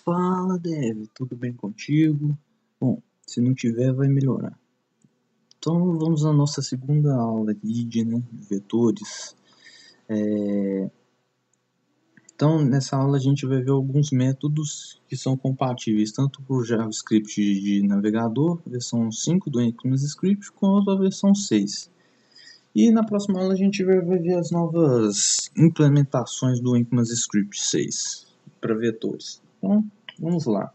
Fala, Dev, tudo bem contigo? Bom, se não tiver, vai melhorar. Então, vamos à nossa segunda aula de vetores. Então, nessa aula a gente vai ver alguns métodos que são compatíveis tanto para o JavaScript de navegador, versão 5 do ECMAScript, quanto a versão 6. E na próxima aula a gente vai ver as novas implementações do ECMAScript 6 para vetores. Então, vamos lá.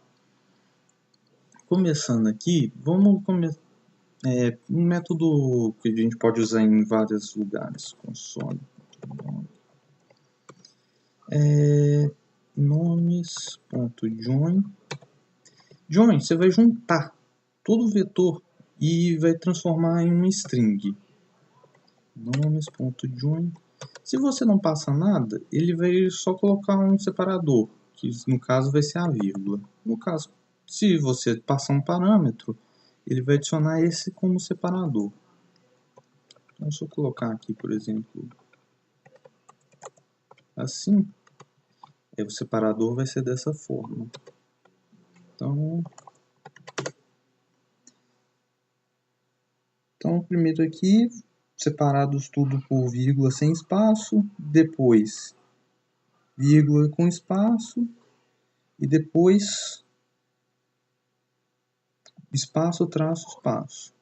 Começando aqui, vamos começar. Um método que a gente pode usar em vários lugares. Console. Nomes.join. Join, você vai juntar todo o vetor e vai transformar em uma string. Nomes.join. Se você não passa nada, ele vai só colocar um separador, que no caso vai ser a vírgula. No caso, se você passar um parâmetro, ele vai adicionar esse como separador. Então, se eu colocar aqui, por exemplo, assim, o separador vai ser dessa forma. Então primeiro aqui, separados tudo por vírgula sem espaço, depois vírgula com espaço, e depois espaço, traço, espaço.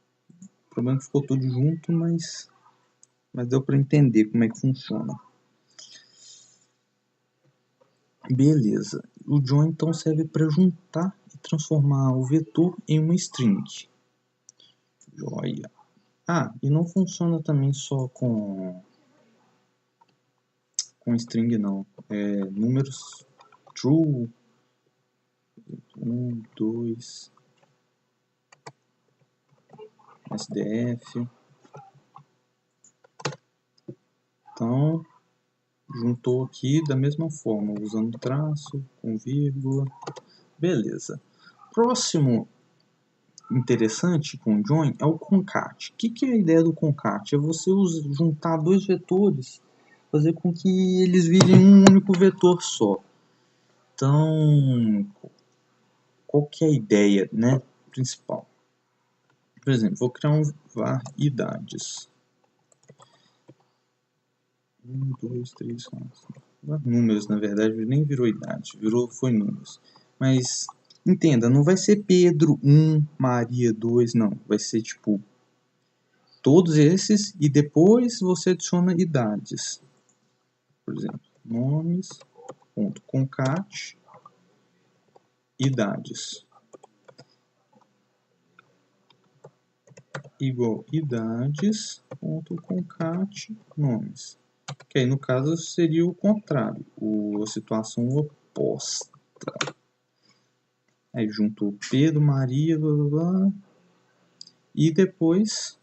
O problema é que ficou tudo junto, mas deu para entender como é que funciona. Beleza. O join então serve para juntar e transformar o vetor em uma string. Joia. E não funciona também só com string não. Números true. 1, 2, SDF. Então, juntou aqui da mesma forma, usando traço, com vírgula. Beleza. Próximo interessante com join é o concat. O que é a ideia do concat? É você juntar dois vetores, fazer com que eles virem um único vetor só. Então, qual que é a ideia, né, principal? Por exemplo, vou criar um var idades. 1, 2, 3, 4. Números, na verdade, nem virou idade, foi números. Mas entenda, não vai ser Pedro 1, Maria 2, não. Vai ser tipo todos esses e depois você adiciona idades. Por exemplo, nomes.concat idades igual idades.concat nomes. Que aí no caso seria o contrário, a situação oposta. Aí juntou Pedro, Maria, blá blá blá. E depois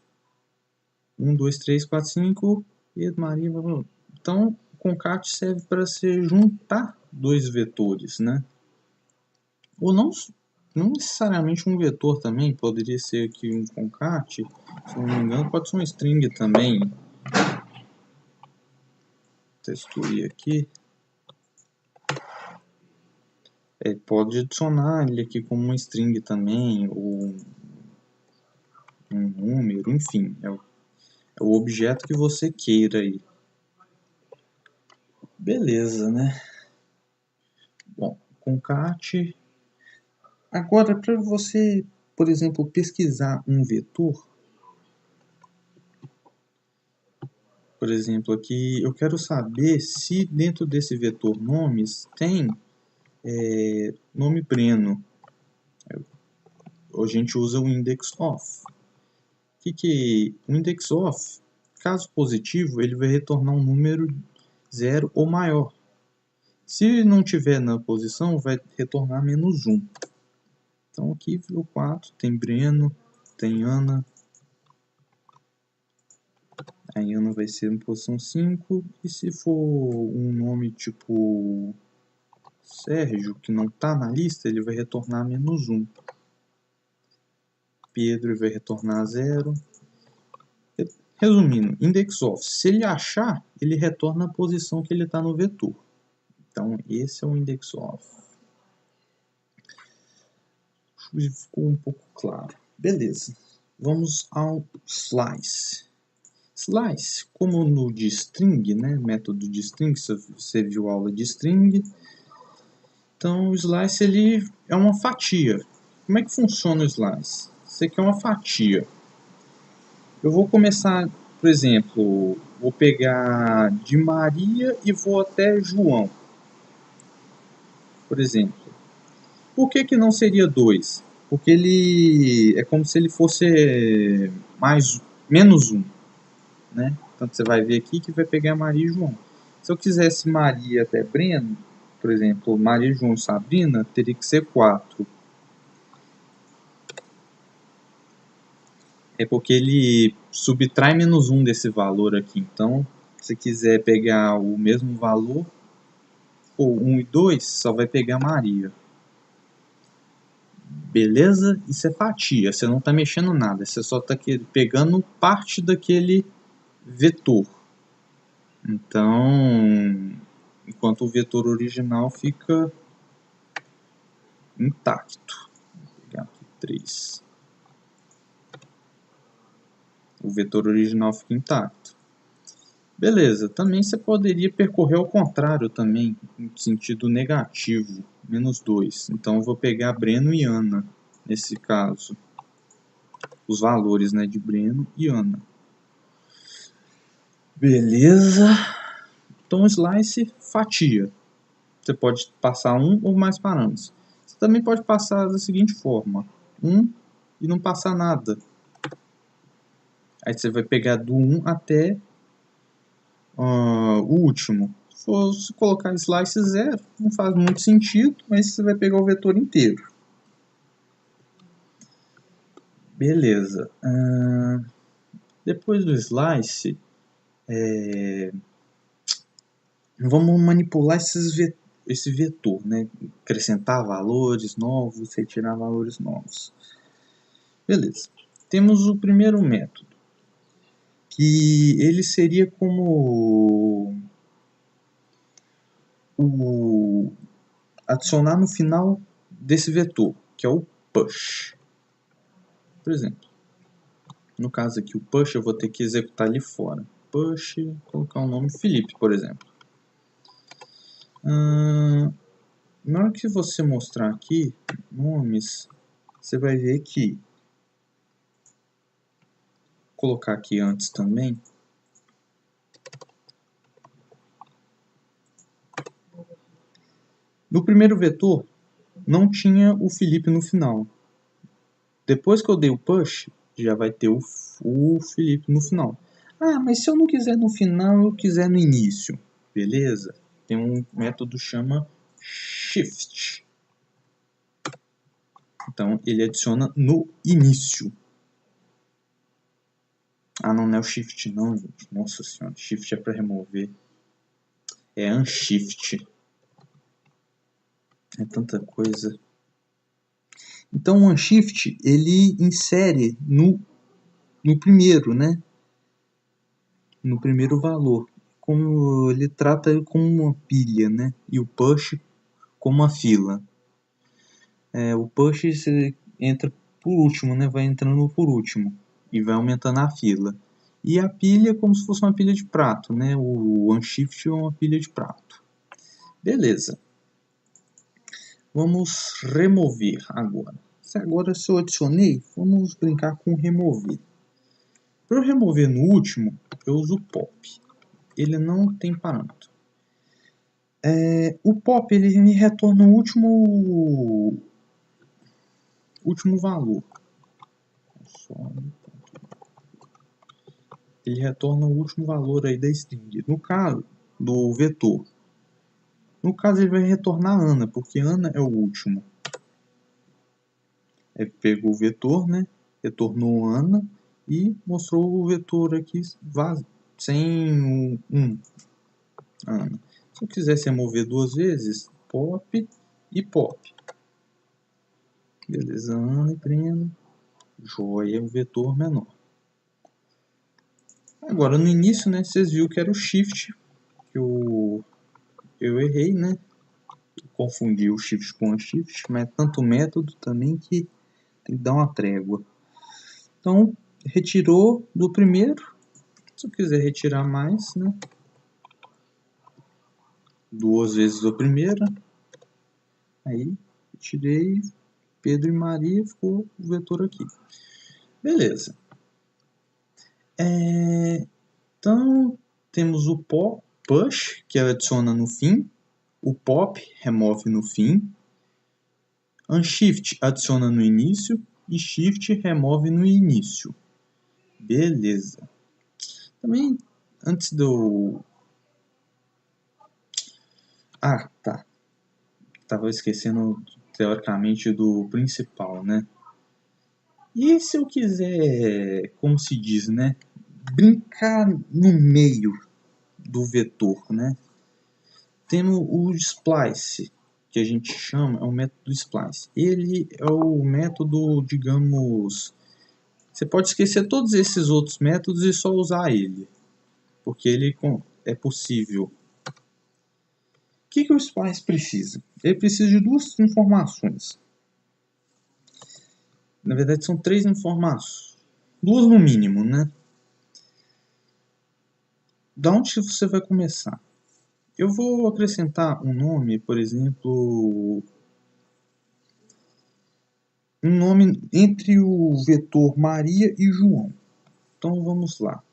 1, 2, 3, 4, 5, Pedro, Maria, blá blá blá. Então o concat serve para se juntar dois vetores, né? Ou não necessariamente um vetor também, poderia ser aqui um concat, se não me engano, pode ser uma string também. Textura aqui. Pode adicionar ele aqui como uma string também, ou um número, enfim, é o objeto que você queira aí. Beleza, né? Bom, concat. Agora, para você, por exemplo, pesquisar um vetor, por exemplo, aqui eu quero saber se dentro desse vetor nomes tem nome Breno. A gente usa o index of. O index of, caso positivo, ele vai retornar um número 0 ou maior. Se não tiver na posição, vai retornar menos 1. Então aqui o 4 tem Breno, tem Ana. A Ana vai ser em posição 5. E se for um nome tipo Sérgio, que não está na lista, ele vai retornar menos 1. Pedro vai retornar 0. Resumindo, index of, se ele achar, ele retorna a posição que ele está no vetor. Então, esse é o index of. ficou um pouco claro. Beleza. Vamos ao slice. Slice, como no de string, né? Método de string, você viu a aula de string. Então, o slice ele é uma fatia. Como é que funciona o slice? Isso aqui é uma fatia. Eu vou começar, por exemplo, vou pegar de Maria e vou até João, por exemplo. Por que não seria 2? Porque ele é como se ele fosse menos 1, né? Então você vai ver aqui que vai pegar Maria e João. Se eu quisesse Maria até Breno, por exemplo, Maria, João e Sabrina, teria que ser 4. É porque ele subtrai menos 1 desse valor aqui. Então, se quiser pegar o mesmo valor, for 1 e 2, só vai pegar Maria. Beleza? Isso é fatia, você não está mexendo nada, você só está pegando parte daquele vetor. Então, enquanto o vetor original fica intacto. Vou pegar aqui 3. O vetor original fica intacto. Beleza, também você poderia percorrer ao contrário também, em sentido negativo, menos 2. Então eu vou pegar Breno e Ana, nesse caso. Os valores, né, de Breno e Ana. Beleza. Então slice fatia. Você pode passar um ou mais parâmetros. Você também pode passar da seguinte forma. 1 e não passar nada. Aí você vai pegar do 1 até o último. Se colocar slice 0, não faz muito sentido, mas você vai pegar o vetor inteiro. Beleza. Depois do slice, vamos manipular esse vetor, né? Acrescentar valores novos, retirar valores novos. Beleza. Temos o primeiro método, que ele seria como adicionar no final desse vetor, que é o push. Por exemplo, no caso aqui, o push eu vou ter que executar ali fora. Push, colocar o nome Felipe, por exemplo. Na hora que você mostrar aqui nomes, você vai ver que colocar aqui antes também. No primeiro vetor, não tinha o Felipe no final. Depois que eu dei o push, já vai ter o Felipe no final. Ah, mas se eu não quiser no final, eu quiser no início. Beleza? Tem um método que chama shift. Então, ele adiciona no início. Ah, não é o shift não, gente. Nossa senhora, shift é para remover. É unshift. É tanta coisa. Então, o unshift, ele insere no primeiro, né? No primeiro valor. Como ele trata ele como uma pilha, né? E o push como uma fila. O push você entra por último, né? Vai entrando por último e vai aumentando a fila. E a pilha é como se fosse uma pilha de prato, né? O unshift é uma pilha de prato. Beleza. Vamos remover agora. Se eu adicionei, vamos brincar com remover. Para eu remover no último, eu uso o pop. Ele não tem parâmetro. O pop ele me retorna o último valor. Ele retorna o último valor aí da string. No caso do vetor. No caso ele vai retornar Ana, porque Ana é o último. Ele pegou o vetor, né? Retornou Ana e mostrou o vetor aqui sem Ana. Se eu quisesse remover duas vezes, pop e pop. Beleza, Ana e Breno. Joia, o vetor menor. Agora no início, né, vocês viram que era o shift, que eu errei, né? Confundi o shift com o shift, mas tanto método também que Tem que dar uma trégua. Então, retirou do primeiro. Se eu quiser retirar mais, né? 2 vezes do primeiro. Aí, tirei Pedro e Maria, ficou o vetor aqui. Beleza. Então, temos o push, que adiciona no fim. O pop, remove no fim. Unshift, adiciona no início. E shift, remove no início. Beleza. Também, antes do... Ah, tá. Tava esquecendo, teoricamente, do principal, né? E se eu quiser, como se diz, né? Brincar no meio do vetor, né? Temos o splice, que a gente chama, é o método splice. Ele é o método, digamos... Você pode esquecer todos esses outros métodos e só usar ele, porque ele é possível. O que o splice precisa? Ele precisa de 2 informações. Na verdade, são 3 informações. 2 no mínimo, né? Da onde você vai começar? Eu vou acrescentar um nome, por exemplo, um nome entre o vetor Maria e João. Então vamos lá.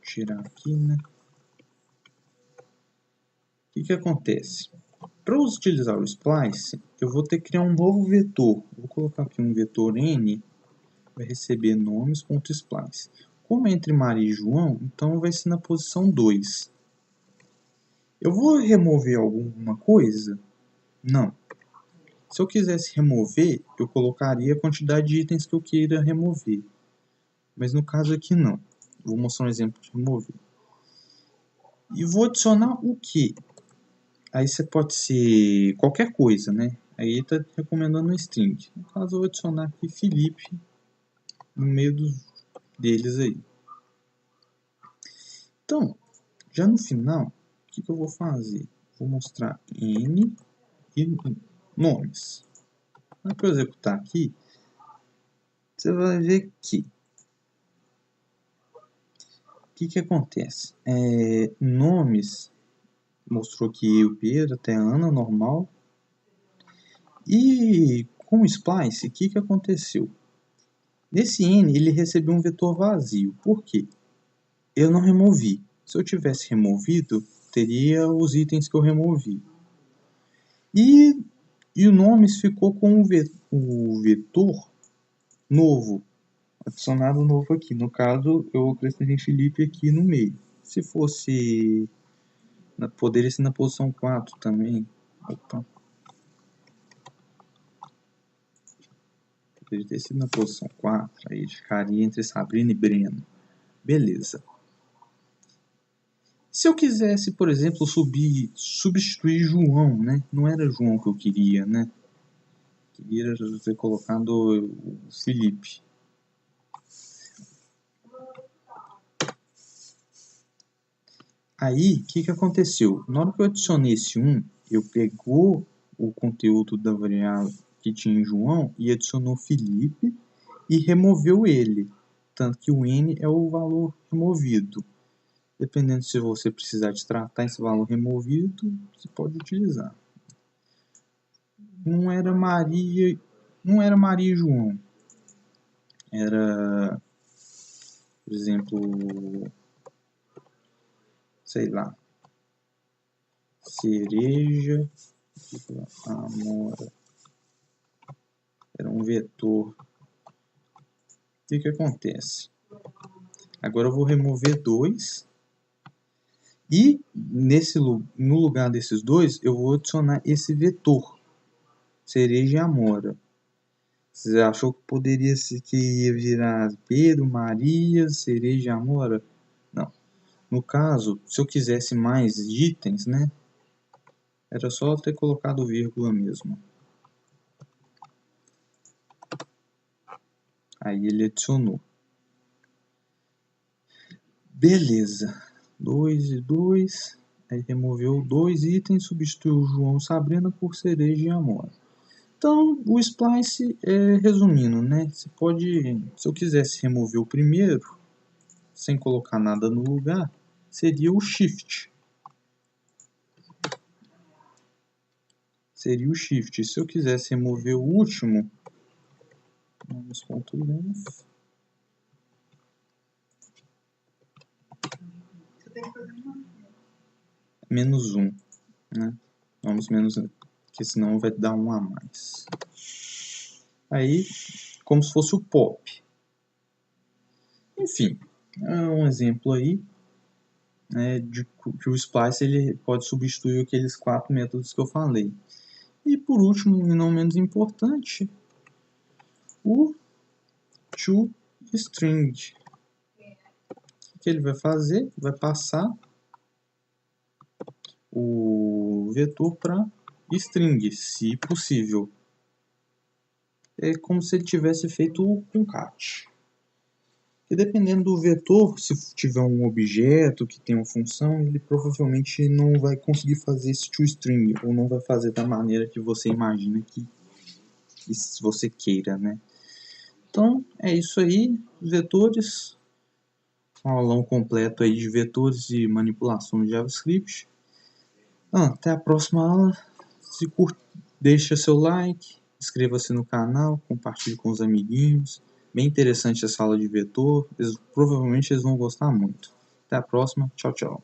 Tirar aqui, né? O que acontece? Para utilizar o splice, eu vou ter que criar um novo vetor. Vou colocar aqui um vetor n, vai receber nomes.splice. Como é entre Maria e João, então vai ser na posição 2. Eu vou remover alguma coisa? Não. Se eu quisesse remover, eu colocaria a quantidade de itens que eu queira remover. Mas no caso aqui não. Vou mostrar um exemplo de remover. E vou adicionar o que? Aí você pode ser qualquer coisa, né? Aí está recomendando um string. No caso eu vou adicionar aqui Felipe no meio deles aí. Então, já no final, o que eu vou fazer? Vou mostrar n e nomes. Para eu executar aqui, você vai ver que o que acontece? Nomes mostrou que o Pedro até a Ana normal. E com o splice, o que aconteceu? Nesse n ele recebeu um vetor vazio. Por quê? Eu não removi. Se eu tivesse removido, teria os itens que eu removi. E o nomes ficou com o vetor novo, adicionado novo aqui. No caso, eu acrescentei Felipe aqui no meio. Se fosse... Poderia ser na posição 4 também. Opa. Poderia ter sido na posição 4. Aí ficaria entre Sabrina e Breno. Beleza. Se eu quisesse, por exemplo, substituir João, né? Não era João que eu queria, né? Queria ter colocado o Felipe. Aí, o que aconteceu? Na hora que eu adicionei esse 1, eu pegou o conteúdo da variável que tinha em João e adicionou Felipe e removeu ele. Tanto que o n é o valor removido. Dependendo se você precisar de tratar esse valor removido, você pode utilizar. Não era Maria e João. Era, por exemplo, sei lá, cereja, amora. Era um vetor. O que acontece? Agora eu vou remover 2. E no lugar desses 2, eu vou adicionar esse vetor. Cereja e amora. Você achou que poderia ser que ia virar Pedro, Maria, cereja e amora? Não. No caso, se eu quisesse mais itens, né? Era só ter colocado vírgula mesmo. Aí ele adicionou. Beleza. 2 e 2. Aí removeu 2 itens, substituiu João e Sabrina por cereja e amora. Então, o splice, resumindo, né? Você pode, se eu quisesse remover o primeiro, sem colocar nada no lugar, seria o shift. Seria o shift. Se eu quisesse remover o último, -length, -1, né? Vamos menos, porque senão vai dar um a mais. Aí, como se fosse o pop. Enfim, é um exemplo aí, né, de que o splice ele pode substituir aqueles 4 métodos que eu falei. E por último, e não menos importante, o toString. O que ele vai fazer? Vai passar o vetor para string, se possível. É como se ele tivesse feito o concat. E dependendo do vetor, se tiver um objeto que tem uma função, ele provavelmente não vai conseguir fazer esse toString, ou não vai fazer da maneira que você imagina que se você queira, né? Então, é isso aí, vetores. Um aulão completo aí de vetores e manipulação de JavaScript. Até a próxima aula. Se curte, deixa seu like, inscreva-se no canal, compartilhe com os amiguinhos. Bem interessante essa aula de vetor, provavelmente eles vão gostar muito. Até a próxima, tchau, tchau.